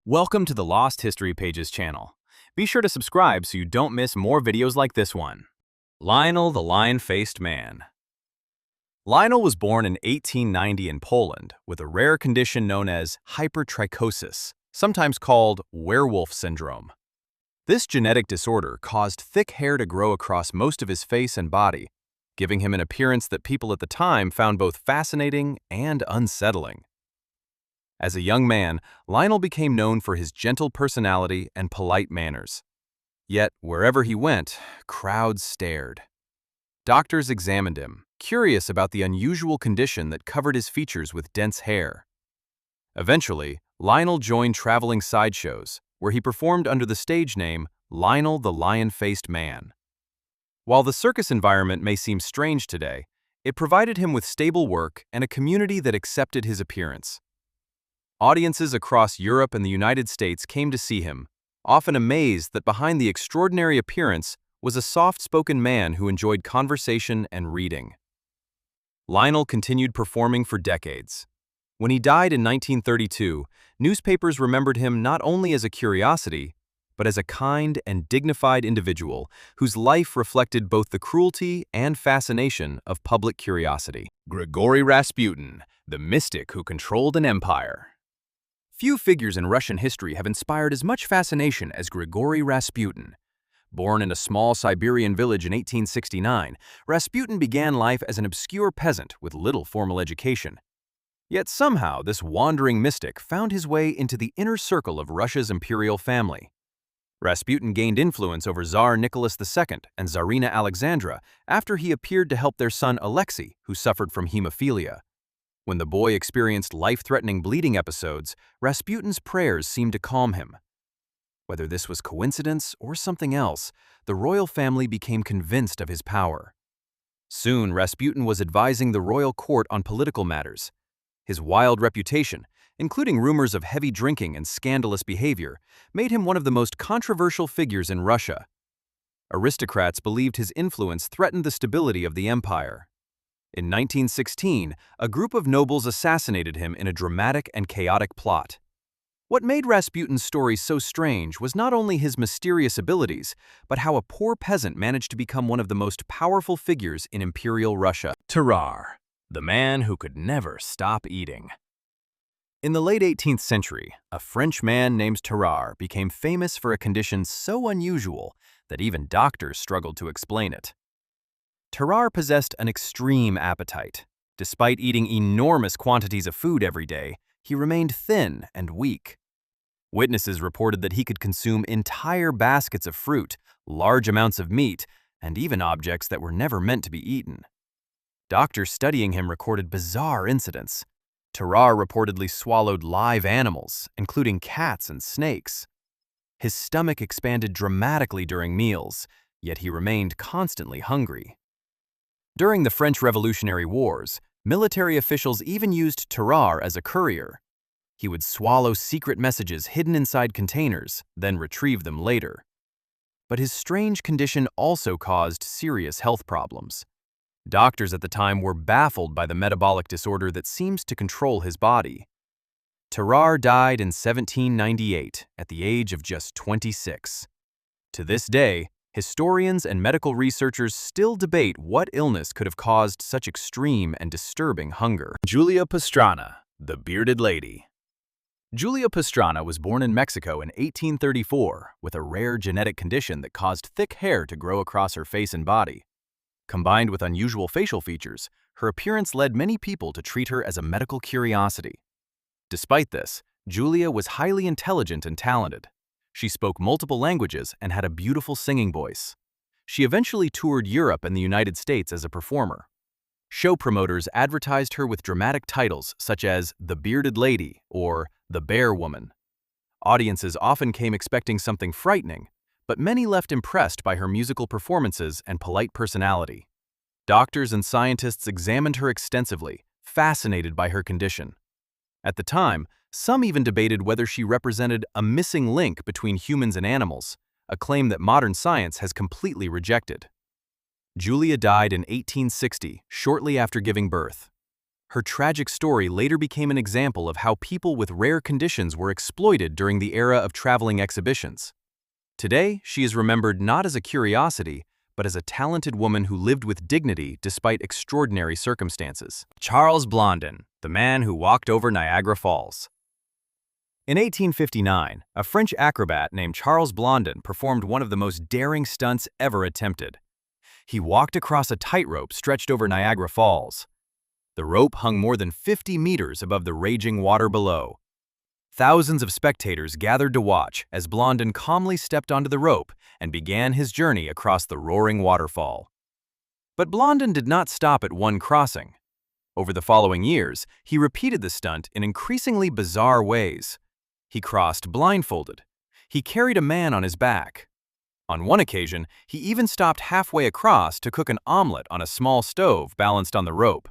Welcome to the Lost History Pages channel. Be sure to subscribe so you don't miss more videos like this one. Lionel the Lion-Faced Man. Lionel was born in 1890 in Poland with a rare condition known as hypertrichosis, sometimes called werewolf syndrome. This genetic disorder caused thick hair to grow across most of his face and body, giving him an appearance that people at the time found both fascinating and unsettling. As a young man, Lionel became known for his gentle personality and polite manners. Yet, wherever he went, crowds stared. Doctors examined him, curious about the unusual condition that covered his features with dense hair. Eventually, Lionel joined traveling sideshows, where he performed under the stage name Lionel the Lion-Faced Man. While the circus environment may seem strange today, it provided him with stable work and a community that accepted his appearance. Audiences across Europe and the United States came to see him, often amazed that behind the extraordinary appearance was a soft-spoken man who enjoyed conversation and reading. Lionel continued performing for decades. When he died in 1932, newspapers remembered him not only as a curiosity, but as a kind and dignified individual whose life reflected both the cruelty and fascination of public curiosity. Grigory Rasputin, the mystic who controlled an empire. Few figures in Russian history have inspired as much fascination as Grigory Rasputin. Born in a small Siberian village in 1869, Rasputin began life as an obscure peasant with little formal education. Yet somehow this wandering mystic found his way into the inner circle of Russia's imperial family. Rasputin gained influence over Tsar Nicholas II and Tsarina Alexandra after he appeared to help their son Alexei, who suffered from hemophilia. When the boy experienced life-threatening bleeding episodes, Rasputin's prayers seemed to calm him. Whether this was coincidence or something else, the royal family became convinced of his power. Soon, Rasputin was advising the royal court on political matters. His wild reputation, including rumors of heavy drinking and scandalous behavior, made him one of the most controversial figures in Russia. Aristocrats believed his influence threatened the stability of the empire. In 1916, a group of nobles assassinated him in a dramatic and chaotic plot. What made Rasputin's story so strange was not only his mysterious abilities, but how a poor peasant managed to become one of the most powerful figures in Imperial Russia. Tarrare, the man who could never stop eating. In the late 18th century, a French man named Tarrare became famous for a condition so unusual that even doctors struggled to explain it. Tarrare possessed an extreme appetite. Despite eating enormous quantities of food every day, he remained thin and weak. Witnesses reported that he could consume entire baskets of fruit, large amounts of meat, and even objects that were never meant to be eaten. Doctors studying him recorded bizarre incidents. Tarrare reportedly swallowed live animals, including cats and snakes. His stomach expanded dramatically during meals, yet he remained constantly hungry. During the French Revolutionary Wars, military officials even used Tarrare as a courier. He would swallow secret messages hidden inside containers, then retrieve them later. But his strange condition also caused serious health problems. Doctors at the time were baffled by the metabolic disorder that seemed to control his body. Tarrare died in 1798 at the age of just 26. To this day, historians and medical researchers still debate what illness could have caused such extreme and disturbing hunger. Julia Pastrana, the bearded lady. Julia Pastrana was born in Mexico in 1834 with a rare genetic condition that caused thick hair to grow across her face and body. Combined with unusual facial features, her appearance led many people to treat her as a medical curiosity. Despite this, Julia was highly intelligent and talented. She spoke multiple languages and had a beautiful singing voice. She eventually toured Europe and the United States as a performer. Show promoters advertised her with dramatic titles such as The Bearded Lady or The Bear Woman. Audiences often came expecting something frightening, but many left impressed by her musical performances and polite personality. Doctors and scientists examined her extensively, fascinated by her condition. At the time, some even debated whether she represented a missing link between humans and animals, a claim that modern science has completely rejected. Julia died in 1860, shortly after giving birth. Her tragic story later became an example of how people with rare conditions were exploited during the era of traveling exhibitions. Today, she is remembered not as a curiosity, but as a talented woman who lived with dignity despite extraordinary circumstances. Charles Blondin, the man who walked over Niagara Falls. In 1859, a French acrobat named Charles Blondin performed one of the most daring stunts ever attempted. He walked across a tightrope stretched over Niagara Falls. The rope hung more than 50 meters above the raging water below. Thousands of spectators gathered to watch as Blondin calmly stepped onto the rope and began his journey across the roaring waterfall. But Blondin did not stop at one crossing. Over the following years, he repeated the stunt in increasingly bizarre ways. He crossed blindfolded. He carried a man on his back. On one occasion, he even stopped halfway across to cook an omelet on a small stove balanced on the rope.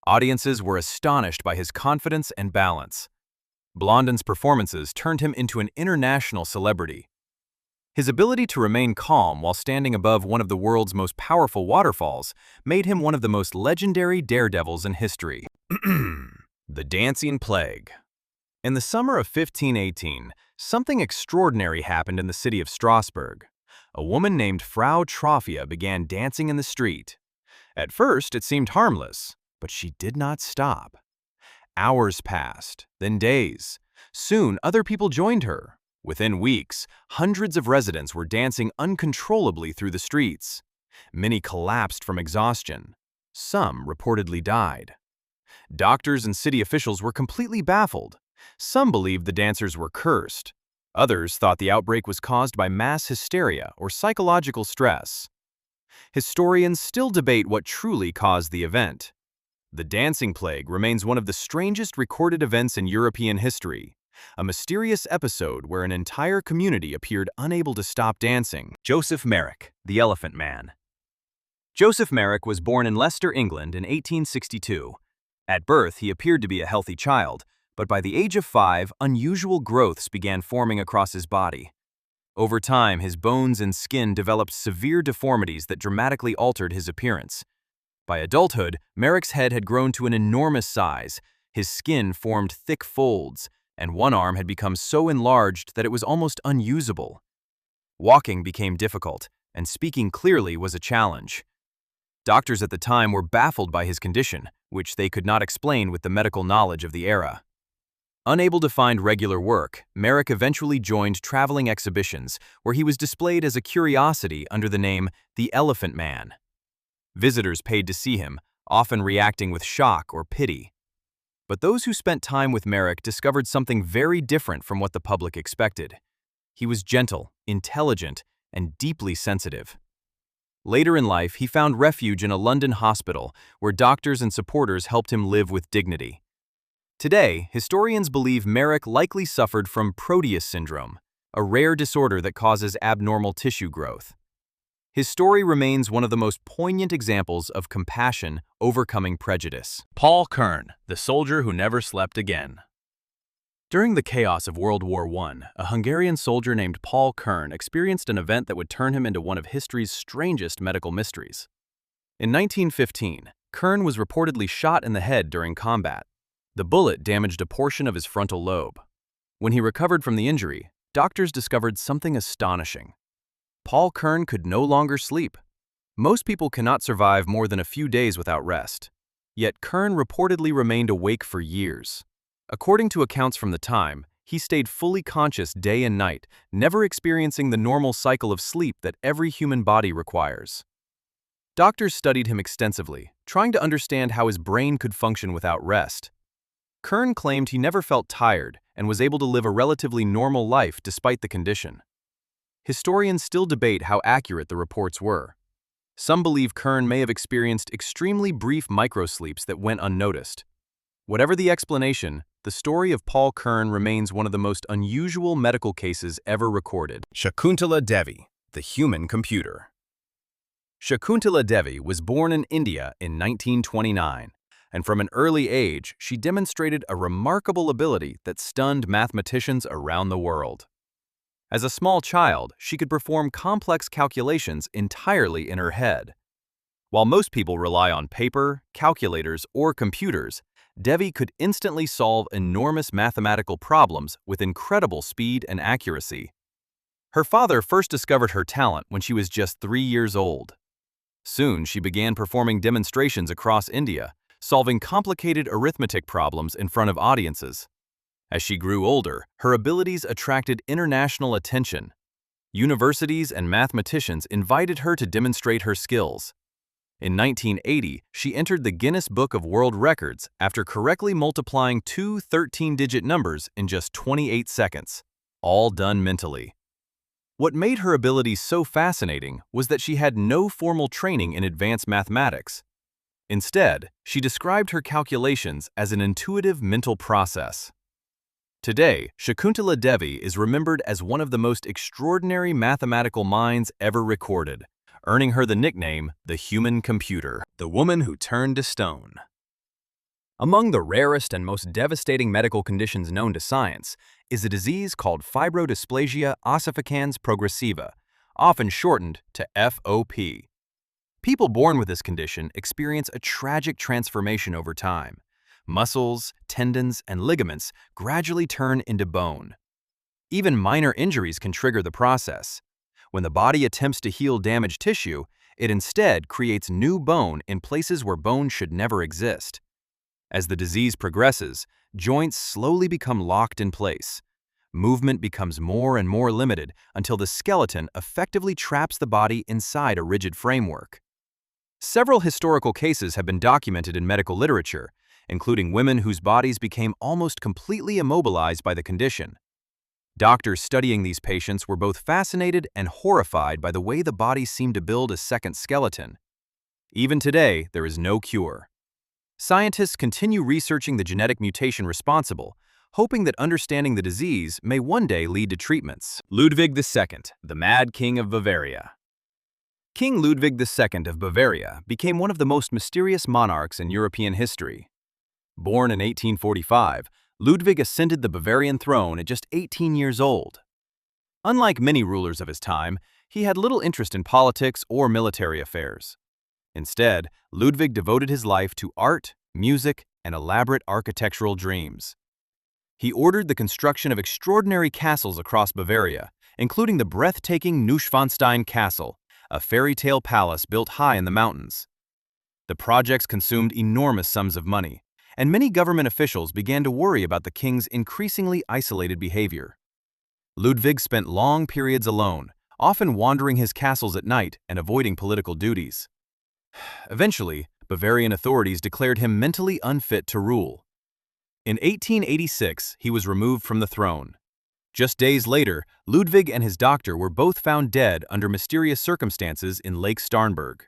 Audiences were astonished by his confidence and balance. Blondin's performances turned him into an international celebrity. His ability to remain calm while standing above one of the world's most powerful waterfalls made him one of the most legendary daredevils in history. The Dancing Plague. In the summer of 1518, something extraordinary happened in the city of Strasbourg. A woman named Frau Trophia began dancing in the street. At first, it seemed harmless, but she did not stop. Hours passed, then days. Soon, other people joined her. Within weeks, hundreds of residents were dancing uncontrollably through the streets. Many collapsed from exhaustion. Some reportedly died. Doctors and city officials were completely baffled. Some believed the dancers were cursed. Others thought the outbreak was caused by mass hysteria or psychological stress. Historians still debate what truly caused the event. The Dancing Plague remains one of the strangest recorded events in European history, a mysterious episode where an entire community appeared unable to stop dancing. Joseph Merrick, the Elephant Man. Joseph Merrick was born in Leicester, England in 1862. At birth, he appeared to be a healthy child, but by the age of 5, unusual growths began forming across his body. Over time, his bones and skin developed severe deformities that dramatically altered his appearance. By adulthood, Merrick's head had grown to an enormous size, his skin formed thick folds, and one arm had become so enlarged that it was almost unusable. Walking became difficult, and speaking clearly was a challenge. Doctors at the time were baffled by his condition, which they could not explain with the medical knowledge of the era. Unable to find regular work, Merrick eventually joined traveling exhibitions, where he was displayed as a curiosity under the name the Elephant Man. Visitors paid to see him, often reacting with shock or pity. But those who spent time with Merrick discovered something very different from what the public expected. He was gentle, intelligent, and deeply sensitive. Later in life, he found refuge in a London hospital, where doctors and supporters helped him live with dignity. Today, historians believe Merrick likely suffered from Proteus syndrome, a rare disorder that causes abnormal tissue growth. His story remains one of the most poignant examples of compassion overcoming prejudice. Paul Kern, the soldier who never slept again. During the chaos of World War I, a Hungarian soldier named Paul Kern experienced an event that would turn him into one of history's strangest medical mysteries. In 1915, Kern was reportedly shot in the head during combat. The bullet damaged a portion of his frontal lobe. When he recovered from the injury, doctors discovered something astonishing. Paul Kern could no longer sleep. Most people cannot survive more than a few days without rest. Yet Kern reportedly remained awake for years. According to accounts from the time, he stayed fully conscious day and night, never experiencing the normal cycle of sleep that every human body requires. Doctors studied him extensively, trying to understand how his brain could function without rest. Kern claimed he never felt tired and was able to live a relatively normal life despite the condition. Historians still debate how accurate the reports were. Some believe Kern may have experienced extremely brief microsleeps that went unnoticed. Whatever the explanation, the story of Paul Kern remains one of the most unusual medical cases ever recorded. Shakuntala Devi, the human computer. Shakuntala Devi was born in India in 1929, and from an early age, she demonstrated a remarkable ability that stunned mathematicians around the world. As a small child, she could perform complex calculations entirely in her head. While most people rely on paper, calculators, or computers, Devi could instantly solve enormous mathematical problems with incredible speed and accuracy. Her father first discovered her talent when she was just 3 years old. Soon, she began performing demonstrations across India, solving complicated arithmetic problems in front of audiences. As she grew older, her abilities attracted international attention. Universities and mathematicians invited her to demonstrate her skills. In 1980, she entered the Guinness Book of World Records after correctly multiplying two 13-digit numbers in just 28 seconds, all done mentally. What made her abilities so fascinating was that she had no formal training in advanced mathematics. Instead, she described her calculations as an intuitive mental process. Today, Shakuntala Devi is remembered as one of the most extraordinary mathematical minds ever recorded, earning her the nickname, the human computer, the woman who turned to stone. Among the rarest and most devastating medical conditions known to science is a disease called fibrodysplasia ossificans progressiva, often shortened to FOP. People born with this condition experience a tragic transformation over time. Muscles, tendons, and ligaments gradually turn into bone. Even minor injuries can trigger the process. When the body attempts to heal damaged tissue, it instead creates new bone in places where bone should never exist. As the disease progresses, joints slowly become locked in place. Movement becomes more and more limited until the skeleton effectively traps the body inside a rigid framework. Several historical cases have been documented in medical literature, including women whose bodies became almost completely immobilized by the condition. Doctors studying these patients were both fascinated and horrified by the way the body seemed to build a second skeleton. Even today, there is no cure. Scientists continue researching the genetic mutation responsible, hoping that understanding the disease may one day lead to treatments. Ludwig II, the Mad King of Bavaria. King Ludwig II of Bavaria became one of the most mysterious monarchs in European history. Born in 1845, Ludwig ascended the Bavarian throne at just 18 years old. Unlike many rulers of his time, he had little interest in politics or military affairs. Instead, Ludwig devoted his life to art, music, and elaborate architectural dreams. He ordered the construction of extraordinary castles across Bavaria, including the breathtaking Neuschwanstein Castle, a fairy tale palace built high in the mountains. The projects consumed enormous sums of money, and many government officials began to worry about the king's increasingly isolated behavior. Ludwig spent long periods alone, often wandering his castles at night and avoiding political duties. Eventually, Bavarian authorities declared him mentally unfit to rule. In 1886, he was removed from the throne. Just days later, Ludwig and his doctor were both found dead under mysterious circumstances in Lake Starnberg.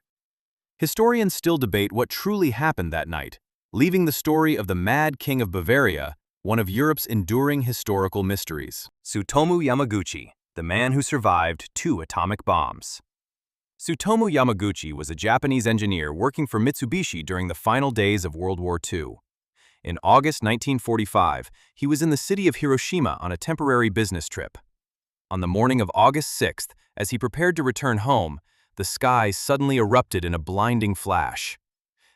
Historians still debate what truly happened that night, leaving the story of the Mad King of Bavaria one of Europe's enduring historical mysteries. Tsutomu Yamaguchi, the man who survived 2 atomic bombs. Tsutomu Yamaguchi was a Japanese engineer working for Mitsubishi during the final days of World War II. In August 1945, he was in the city of Hiroshima on a temporary business trip. On the morning of August 6th, as he prepared to return home, the sky suddenly erupted in a blinding flash.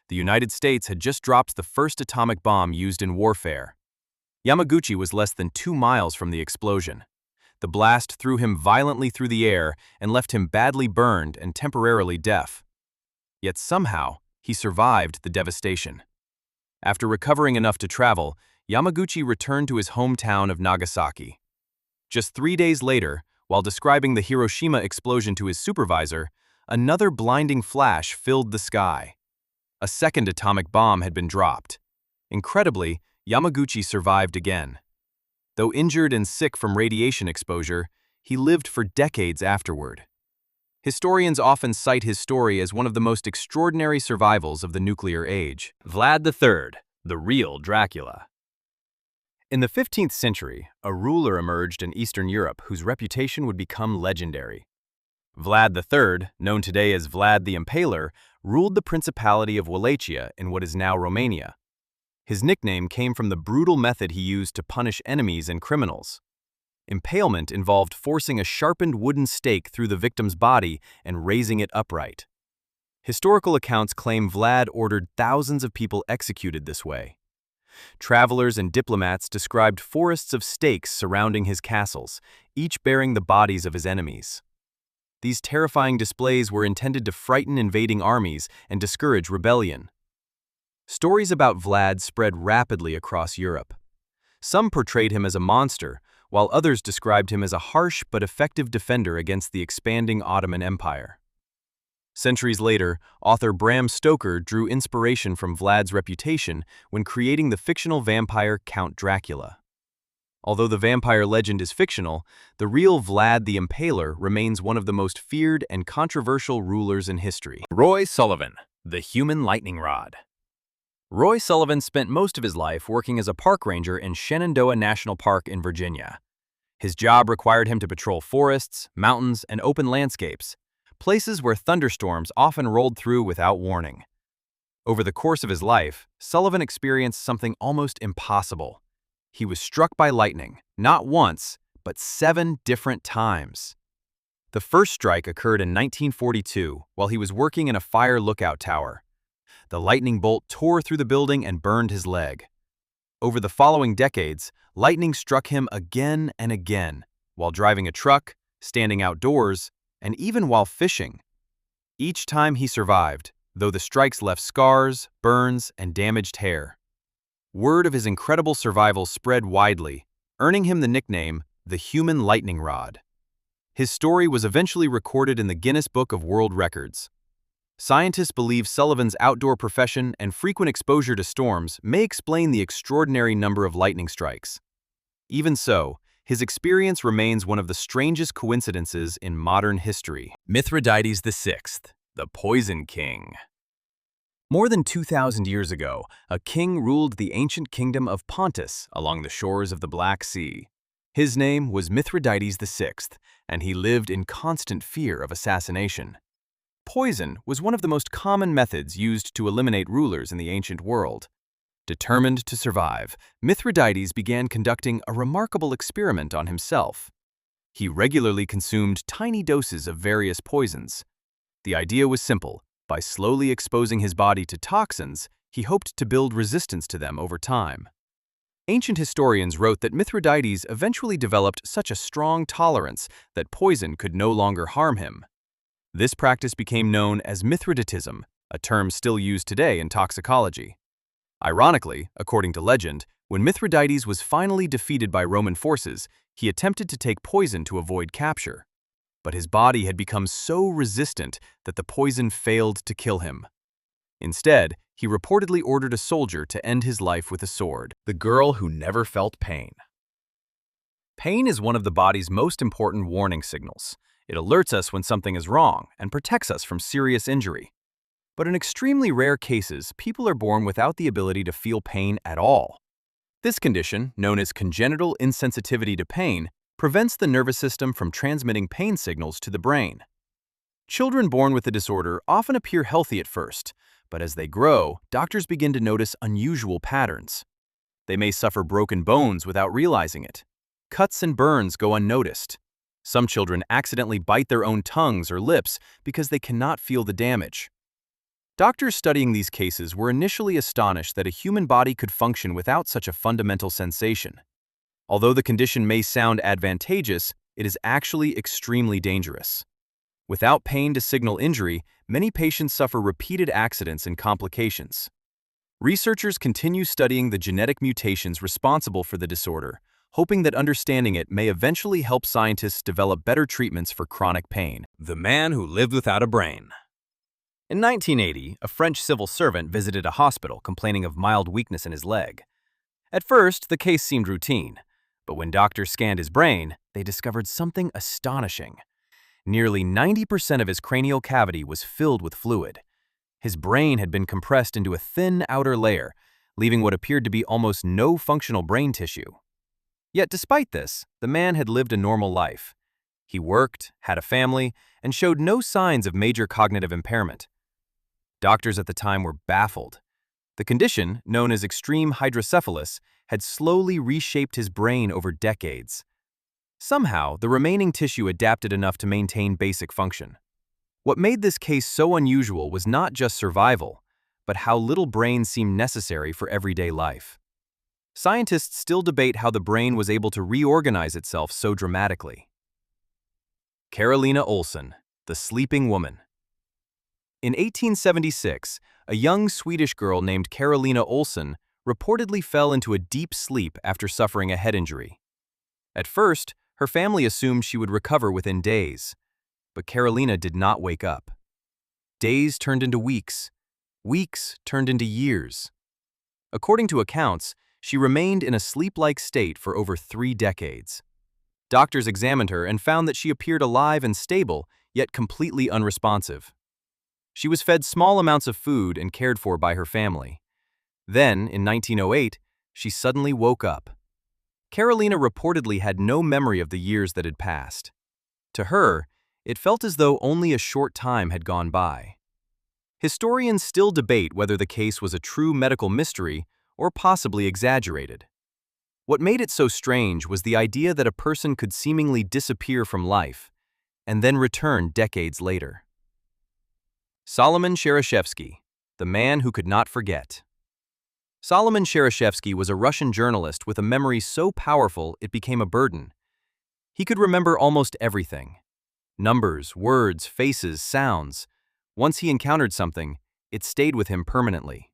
The United States had just dropped the first atomic bomb used in warfare. Yamaguchi was less than 2 miles from the explosion. The blast threw him violently through the air and left him badly burned and temporarily deaf. Yet somehow, he survived the devastation. After recovering enough to travel, Yamaguchi returned to his hometown of Nagasaki. Just 3 days later, while describing the Hiroshima explosion to his supervisor, another blinding flash filled the sky. A second atomic bomb had been dropped. Incredibly, Yamaguchi survived again. Though injured and sick from radiation exposure, he lived for decades afterward. Historians often cite his story as one of the most extraordinary survivals of the nuclear age. Vlad III, the Real Dracula. In the 15th century, a ruler emerged in Eastern Europe whose reputation would become legendary. Vlad III, known today as Vlad the Impaler, ruled the Principality of Wallachia in what is now Romania. His nickname came from the brutal method he used to punish enemies and criminals. Impalement involved forcing a sharpened wooden stake through the victim's body and raising it upright. Historical accounts claim Vlad ordered thousands of people executed this way. Travelers and diplomats described forests of stakes surrounding his castles, each bearing the bodies of his enemies. These terrifying displays were intended to frighten invading armies and discourage rebellion. Stories about Vlad spread rapidly across Europe. Some portrayed him as a monster, while others described him as a harsh but effective defender against the expanding Ottoman Empire. Centuries later, author Bram Stoker drew inspiration from Vlad's reputation when creating the fictional vampire Count Dracula. Although the vampire legend is fictional, the real Vlad the Impaler remains one of the most feared and controversial rulers in history. Roy Sullivan, the human lightning rod. Roy Sullivan spent most of his life working as a park ranger in Shenandoah National Park in Virginia. His job required him to patrol forests, mountains, and open landscapes, places where thunderstorms often rolled through without warning. Over the course of his life, Sullivan experienced something almost impossible. He was struck by lightning, not once, but 7 different times. The first strike occurred in 1942 while he was working in a fire lookout tower. The lightning bolt tore through the building and burned his leg. Over the following decades, lightning struck him again and again, while driving a truck, standing outdoors, and even while fishing. Each time he survived, though the strikes left scars, burns, and damaged hair. Word of his incredible survival spread widely, earning him the nickname, the Human Lightning Rod. His story was eventually recorded in the Guinness Book of World Records. Scientists believe Sullivan's outdoor profession and frequent exposure to storms may explain the extraordinary number of lightning strikes. Even so, his experience remains one of the strangest coincidences in modern history. Mithridates VI, the Poison King. More than 2,000 years ago, a king ruled the ancient kingdom of Pontus along the shores of the Black Sea. His name was Mithridates VI, and he lived in constant fear of assassination. Poison was one of the most common methods used to eliminate rulers in the ancient world. Determined to survive, Mithridates began conducting a remarkable experiment on himself. He regularly consumed tiny doses of various poisons. The idea was simple. By slowly exposing his body to toxins, he hoped to build resistance to them over time. Ancient historians wrote that Mithridates eventually developed such a strong tolerance that poison could no longer harm him. This practice became known as Mithridatism, a term still used today in toxicology. Ironically, according to legend, when Mithridates was finally defeated by Roman forces, he attempted to take poison to avoid capture. But his body had become so resistant that the poison failed to kill him. Instead, he reportedly ordered a soldier to end his life with a sword. The girl who never felt pain. Pain is one of the body's most important warning signals. It alerts us when something is wrong and protects us from serious injury. But in extremely rare cases, people are born without the ability to feel pain at all. This condition, known as congenital insensitivity to pain, prevents the nervous system from transmitting pain signals to the brain. Children born with the disorder often appear healthy at first, but as they grow, doctors begin to notice unusual patterns. They may suffer broken bones without realizing it. Cuts and burns go unnoticed. Some children accidentally bite their own tongues or lips because they cannot feel the damage. Doctors studying these cases were initially astonished that a human body could function without such a fundamental sensation. Although the condition may sound advantageous, it is actually extremely dangerous. Without pain to signal injury, many patients suffer repeated accidents and complications. Researchers continue studying the genetic mutations responsible for the disorder, hoping that understanding it may eventually help scientists develop better treatments for chronic pain. The man who lived without a brain. In 1980, a French civil servant visited a hospital complaining of mild weakness in his leg. At first, the case seemed routine, but when doctors scanned his brain, they discovered something astonishing. Nearly 90% of his cranial cavity was filled with fluid. His brain had been compressed into a thin outer layer, leaving what appeared to be almost no functional brain tissue. Yet despite this, the man had lived a normal life. He worked, had a family, and showed no signs of major cognitive impairment. Doctors at the time were baffled. The condition, known as extreme hydrocephalus, had slowly reshaped his brain over decades. Somehow, the remaining tissue adapted enough to maintain basic function. What made this case so unusual was not just survival, but how little brain seemed necessary for everyday life. Scientists still debate how the brain was able to reorganize itself so dramatically. Carolina Olsen, the sleeping woman. In 1876, a young Swedish girl named Carolina Olsen reportedly fell into a deep sleep after suffering a head injury. At first, her family assumed she would recover within days, but Carolina did not wake up. Days turned into weeks. Weeks turned into years. According to accounts, she remained in a sleep-like state for over 3 decades. Doctors examined her and found that she appeared alive and stable, yet completely unresponsive. She was fed small amounts of food and cared for by her family. Then, in 1908, she suddenly woke up. Carolina reportedly had no memory of the years that had passed. To her, it felt as though only a short time had gone by. Historians still debate whether the case was a true medical mystery or possibly exaggerated. What made it so strange was the idea that a person could seemingly disappear from life and then return decades later. Solomon Shereshevsky, the man who could not forget. Solomon Shereshevsky was a Russian journalist with a memory so powerful it became a burden. He could remember almost everything. Numbers, words, faces, sounds. Once he encountered something, it stayed with him permanently.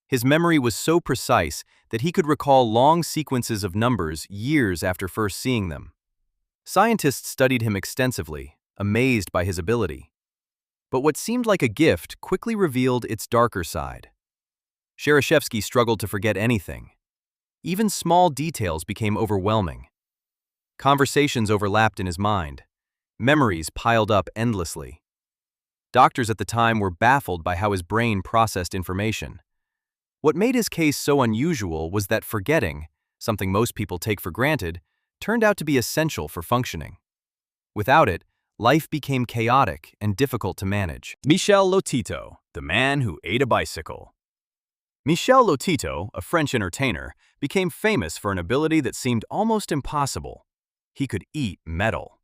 His memory was so precise that he could recall long sequences of numbers years after first seeing them. Scientists studied him extensively, amazed by his ability. But what seemed like a gift quickly revealed its darker side. Shereshevsky struggled to forget anything. Even small details became overwhelming. Conversations overlapped in his mind. Memories piled up endlessly. Doctors at the time were baffled by how his brain processed information. What made his case so unusual was that forgetting, something most people take for granted, turned out to be essential for functioning. Without it, life became chaotic and difficult to manage. Michel Lotito, the man who ate a bicycle. Michel Lotito, a French entertainer, became famous for an ability that seemed almost impossible. He could eat metal.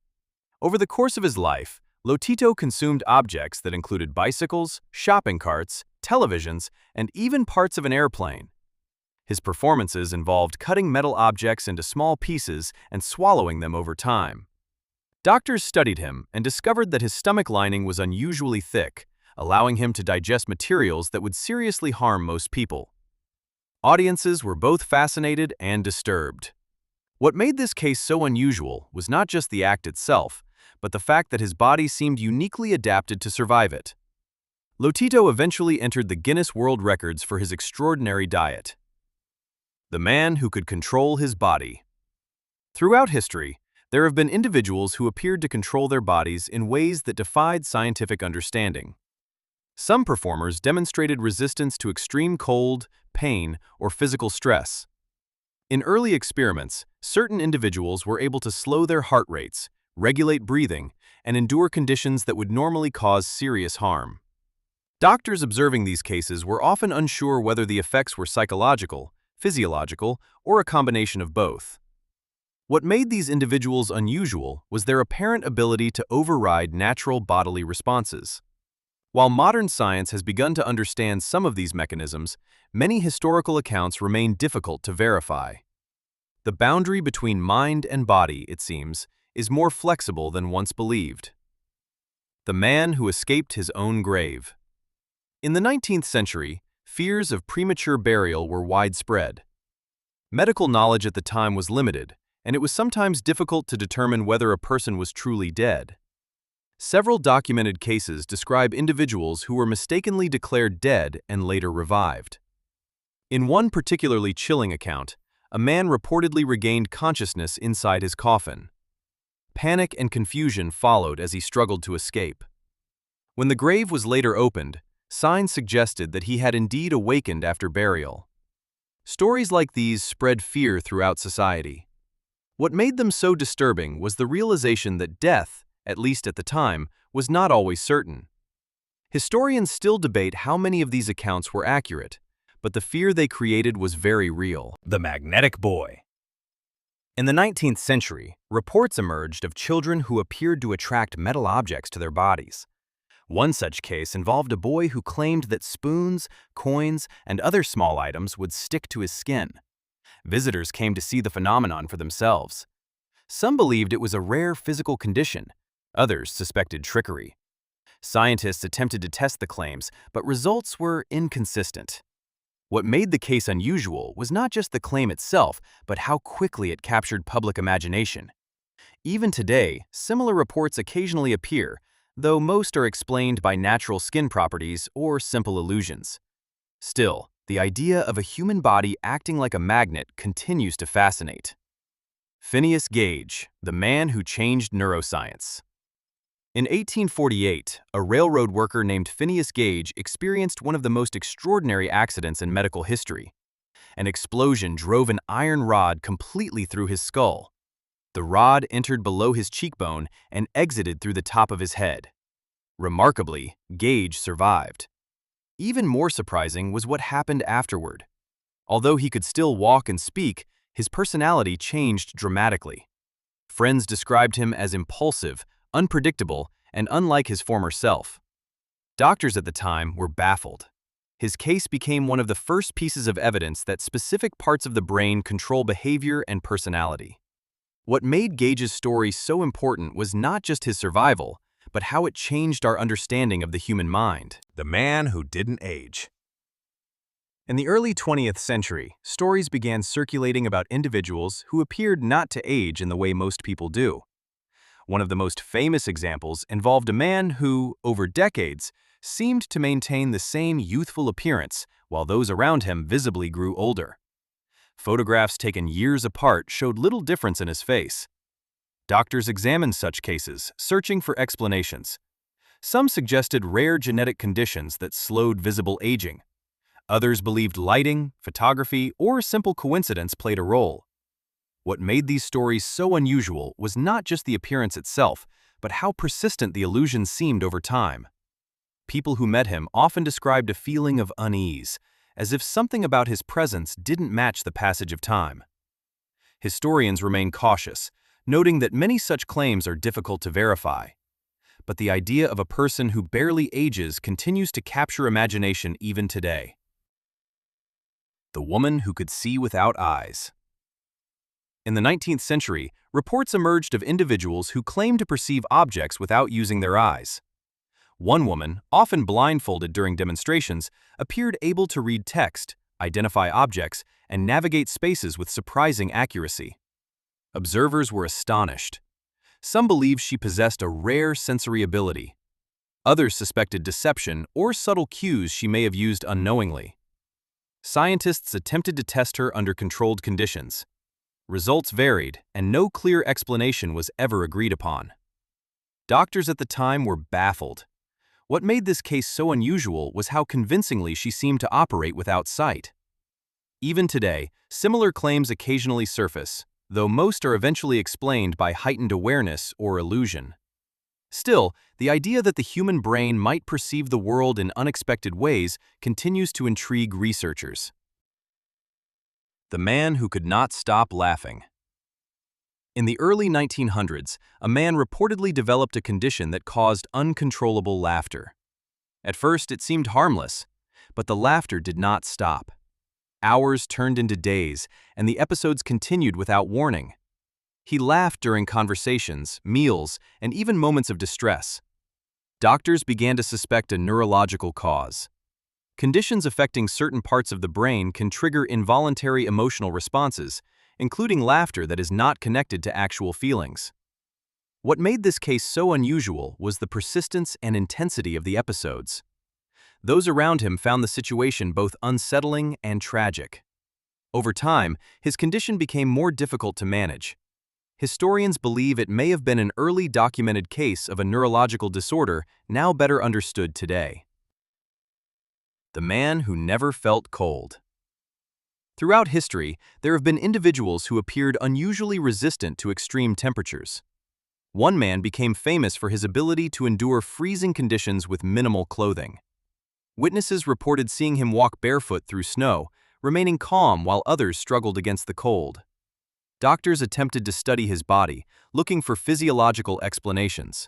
Over the course of his life, Lotito consumed objects that included bicycles, shopping carts, televisions, and even parts of an airplane. His performances involved cutting metal objects into small pieces and swallowing them over time. Doctors studied him and discovered that his stomach lining was unusually thick, allowing him to digest materials that would seriously harm most people. Audiences were both fascinated and disturbed. What made this case so unusual was not just the act itself, but the fact that his body seemed uniquely adapted to survive it. Lotito eventually entered the Guinness World Records for his extraordinary diet. The man who could control his body. Throughout history, there have been individuals who appeared to control their bodies in ways that defied scientific understanding. Some performers demonstrated resistance to extreme cold, pain, or physical stress. In early experiments, certain individuals were able to slow their heart rates, regulate breathing, and endure conditions that would normally cause serious harm. Doctors observing these cases were often unsure whether the effects were psychological, physiological, or a combination of both. What made these individuals unusual was their apparent ability to override natural bodily responses. While modern science has begun to understand some of these mechanisms, many historical accounts remain difficult to verify. The boundary between mind and body, it seems, is more flexible than once believed. The man who escaped his own grave. In the 19th century, fears of premature burial were widespread. Medical knowledge at the time was limited, and it was sometimes difficult to determine whether a person was truly dead. Several documented cases describe individuals who were mistakenly declared dead and later revived. In one particularly chilling account, a man reportedly regained consciousness inside his coffin. Panic and confusion followed as he struggled to escape. When the grave was later opened, signs suggested that he had indeed awakened after burial. Stories like these spread fear throughout society. What made them so disturbing was the realization that death, at least at the time, was not always certain. Historians still debate how many of these accounts were accurate, but the fear they created was very real. The Magnetic Boy. In the 19th century, reports emerged of children who appeared to attract metal objects to their bodies. One such case involved a boy who claimed that spoons, coins, and other small items would stick to his skin. Visitors came to see the phenomenon for themselves. Some believed it was a rare physical condition. Others suspected trickery. Scientists attempted to test the claims, but results were inconsistent. What made the case unusual was not just the claim itself, but how quickly it captured public imagination. Even today, similar reports occasionally appear, though most are explained by natural skin properties or simple illusions. Still, the idea of a human body acting like a magnet continues to fascinate. Phineas Gage, the man who changed neuroscience. In 1848, a railroad worker named Phineas Gage experienced one of the most extraordinary accidents in medical history. An explosion drove an iron rod completely through his skull. The rod entered below his cheekbone and exited through the top of his head. Remarkably, Gage survived. Even more surprising was what happened afterward. Although he could still walk and speak, his personality changed dramatically. Friends described him as impulsive, unpredictable, and unlike his former self. Doctors at the time were baffled. His case became one of the first pieces of evidence that specific parts of the brain control behavior and personality. What made Gage's story so important was not just his survival, but how it changed our understanding of the human mind. The man who didn't age. In the early 20th century, stories began circulating about individuals who appeared not to age in the way most people do. One of the most famous examples involved a man who, over decades, seemed to maintain the same youthful appearance while those around him visibly grew older. Photographs taken years apart showed little difference in his face. Doctors examined such cases, searching for explanations. Some suggested rare genetic conditions that slowed visible aging. Others believed lighting, photography, or simple coincidence played a role. What made these stories so unusual was not just the appearance itself, but how persistent the illusions seemed over time. People who met him often described a feeling of unease, as if something about his presence didn't match the passage of time. Historians remain cautious, noting that many such claims are difficult to verify. But the idea of a person who barely ages continues to capture imagination even today. The woman who could see without eyes. In the 19th century, reports emerged of individuals who claimed to perceive objects without using their eyes. One woman, often blindfolded during demonstrations, appeared able to read text, identify objects, and navigate spaces with surprising accuracy. Observers were astonished. Some believed she possessed a rare sensory ability. Others suspected deception or subtle cues she may have used unknowingly. Scientists attempted to test her under controlled conditions. Results varied, and no clear explanation was ever agreed upon. Doctors at the time were baffled. What made this case so unusual was how convincingly she seemed to operate without sight. Even today, similar claims occasionally surface, though most are eventually explained by heightened awareness or illusion. Still, the idea that the human brain might perceive the world in unexpected ways continues to intrigue researchers. The man who could not stop laughing. In the early 1900s, a man reportedly developed a condition that caused uncontrollable laughter. At first, it seemed harmless, but the laughter did not stop. Hours turned into days, and the episodes continued without warning. He laughed during conversations, meals, and even moments of distress. Doctors began to suspect a neurological cause. Conditions affecting certain parts of the brain can trigger involuntary emotional responses, including laughter that is not connected to actual feelings. What made this case so unusual was the persistence and intensity of the episodes. Those around him found the situation both unsettling and tragic. Over time, his condition became more difficult to manage. Historians believe it may have been an early documented case of a neurological disorder now better understood today. The man who never felt cold. Throughout history, there have been individuals who appeared unusually resistant to extreme temperatures. One man became famous for his ability to endure freezing conditions with minimal clothing. Witnesses reported seeing him walk barefoot through snow, remaining calm while others struggled against the cold. Doctors attempted to study his body, looking for physiological explanations.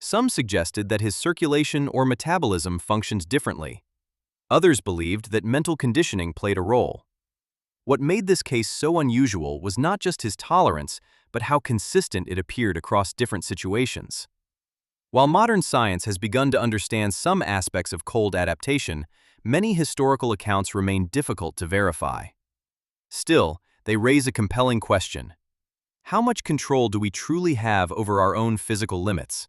Some suggested that his circulation or metabolism functioned differently. Others believed that mental conditioning played a role. What made this case so unusual was not just his tolerance, but how consistent it appeared across different situations. While modern science has begun to understand some aspects of cold adaptation, many historical accounts remain difficult to verify. Still, they raise a compelling question. How much control do we truly have over our own physical limits?